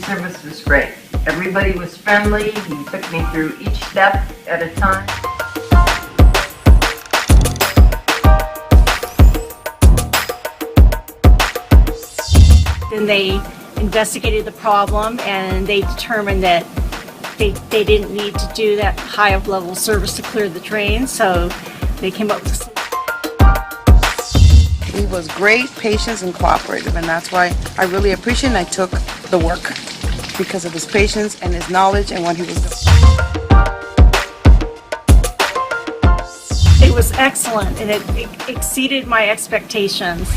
service was great. Everybody was friendly. He took me through each step at a time. Then they investigated the problem and they determined that they didn't need to do that high of level service to clear the drain, so they came up with a solution. He was great, patient, and cooperative, and that's why I really appreciate and I took the work because of his patience and his knowledge and what he was doing. It was excellent and it exceeded my expectations.